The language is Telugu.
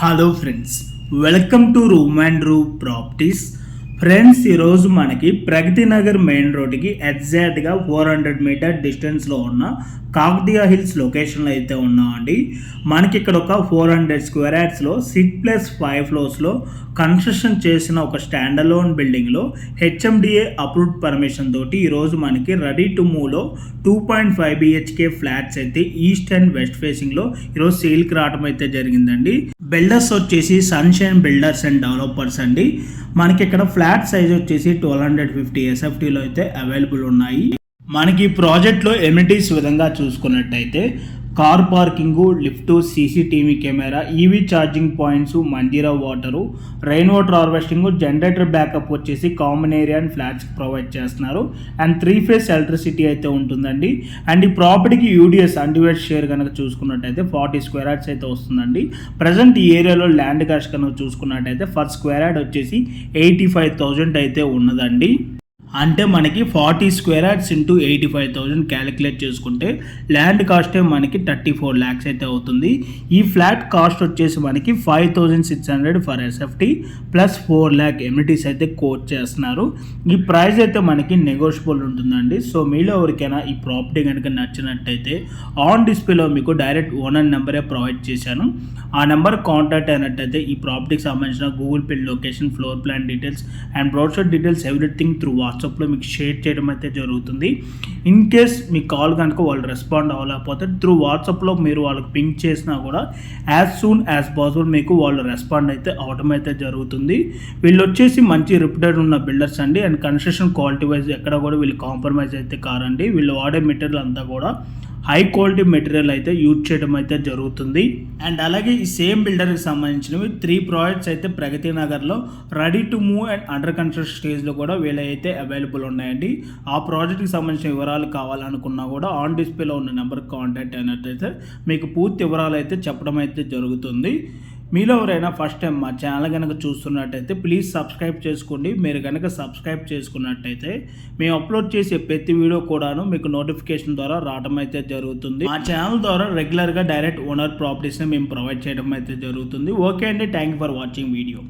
Hello friends, welcome to room and room properties. Friends, ఈరోజు మనకి ప్రగతి నగర్ మెయిన్ రోడ్కి ఎగ్జాక్ట్గా 400 మీటర్ డిస్టెన్స్లో ఉన్న కాకతీయ హిల్స్ లొకేషన్లో అయితే ఉన్నామండి. మనకి ఇక్కడ ఒక 400 స్క్వేర్ యార్డ్స్లో 6+5 ఫ్లోర్స్లో కన్స్ట్రక్షన్ చేసిన ఒక స్టాండలోన్ బిల్డింగ్లో హెచ్ఎండిఏ అప్రూవ్డ్ పర్మిషన్ తోటి ఈరోజు మనకి రెడీ టు మూవ్లో 2.5 బిహెచ్కే ఫ్లాట్స్ అయితే ఈస్ట్ అండ్ వెస్ట్ ఫేసింగ్లో ఈరోజు సేల్కి రావడం అయితే జరిగిందండి. బిల్డర్స్ వచ్చేసి సన్షైన్ బిల్డర్స్ అండ్ డెవలపర్స్ అండి. మనకి ఇక్కడ ఫ్లాట్ సైజ్ వచ్చేసి 1250 ఎస్ఎఫ్టీలో అయితే అవైలబుల్ ఉన్నాయి. మనకి ప్రాజెక్ట్లో ఎమ్యూనిటీస్ విధంగా చూసుకున్నట్టయితే car parking, lift, CCTV camera, EV charging points, Manjira water, rain water harvesting, generator backup వచ్చేసి common area and flats provide చేస్తున్నారు. అండ్ 3 ఫేజ్ ఎలక్ట్రిసిటీ అయితే ఉంటుందండి. అండ్ ఈ ప్రాపర్టీకి యూడిఎస్ అన్డివైడ్ షేర్ కనుక చూసుకున్నట్టయితే 40 స్క్వేర్ యార్డ్స్ అయితే వస్తుందండి. ప్రజెంట్ ఈ ఏరియాలో ల్యాండ్ కాస్ట్ కనుక చూసుకున్నట్టయితే ఫర్ స్క్వేర్ యార్డ్ వచ్చేసి 85,000 అయితే ఉన్నదండి. అంటే మనకి 40 స్క్వేర్ యార్డ్స్ ఇంటూ 85,000 క్యాలిక్యులేట్ చేసుకుంటే ల్యాండ్ కాస్టే మనకి 34 lakhs అయితే అవుతుంది. ఈ ఫ్లాట్ కాస్ట్ వచ్చేసి మనకి 5,600 for SFT plus 4 lakh amenities అయితే కోట్ చేస్తున్నారు. ఈ ప్రైస్ అయితే మనకి నెగోషియబుల్ ఉంటుందండి. సో మీలో ఎవరికైనా ఈ ప్రాపర్టీ కనుక నచ్చినట్టయితే ఆన్ డిస్ప్లేలో మీకు డైరెక్ట్ ఓనర్ నెంబరే ప్రొవైడ్ చేశాను. ఆ నెంబర్ కాంటాక్ట్ అయినట్టయితే ఈ ప్రాపర్టీకి సంబంధించిన Google pay location, floor plan details and brochure details everything through వాట్సాప్లో మీకు షేర్ చేయడం అయితే జరుగుతుంది. ఇన్ కేస్ మీ కాల్ కనుక వాళ్ళు రెస్పాండ్ అవ్వలేకపోతే త్రూ వాట్సాప్లో మీరు వాళ్ళకి పింక్ చేసినా కూడా యాజ్ సూన్ యాజ్ పాసిబుల్ మీకు వాళ్ళు రెస్పాండ్ అయితే అవడం అయితే జరుగుతుంది. వీళ్ళు వచ్చేసి మంచి రిప్యూటెడ్ ఉన్న బిల్డర్స్ అండి. అండ్ కన్స్ట్రక్షన్ క్వాలిటీ వైజ్ ఎక్కడ కూడా వీళ్ళు కాంప్రమైజ్ అయితే కారండి. వీళ్ళు వాడే మెటీరియల్ అంతా కూడా హై క్వాలిటీ మెటీరియల్ అయితే యూజ్ చేయడం అయితే జరుగుతుంది. అండ్ అలాగే ఈ సేమ్ బిల్డర్కి సంబంధించినవి 3 ప్రాజెక్ట్స్ అయితే ప్రగతి నగర్లో ready to move and under construction స్టేజ్లో కూడా వీళ్ళైతే అవైలబుల్ ఉన్నాయండి. ఆ ప్రాజెక్ట్కి సంబంధించిన వివరాలు కావాలనుకున్నా కూడా ఆన్ డిస్ప్లేలో ఉన్న నెంబర్కి కాంటాక్ట్ అయినట్టయితే మీకు పూర్తి వివరాలు అయితే చెప్పడం అయితే జరుగుతుంది. మీలో ఎవరైనా ఫస్ట్ టైం మా ఛానల్ కనుక చూస్తున్నట్టయితే ప్లీజ్ సబ్స్క్రైబ్ చేసుకోండి. మీరు కనుక సబ్స్క్రైబ్ చేసుకున్నట్టయితే మేము అప్లోడ్ చేసే ప్రతి వీడియో కూడాను మీకు నోటిఫికేషన్ ద్వారా రావడం అయితే జరుగుతుంది. మా ఛానల్ ద్వారా రెగ్యులర్గా డైరెక్ట్ ఓనర్ ప్రాపర్టీస్ని మేము ప్రొవైడ్ చేయడం అయితే జరుగుతుంది. ఓకే అండి, thank you for watching video.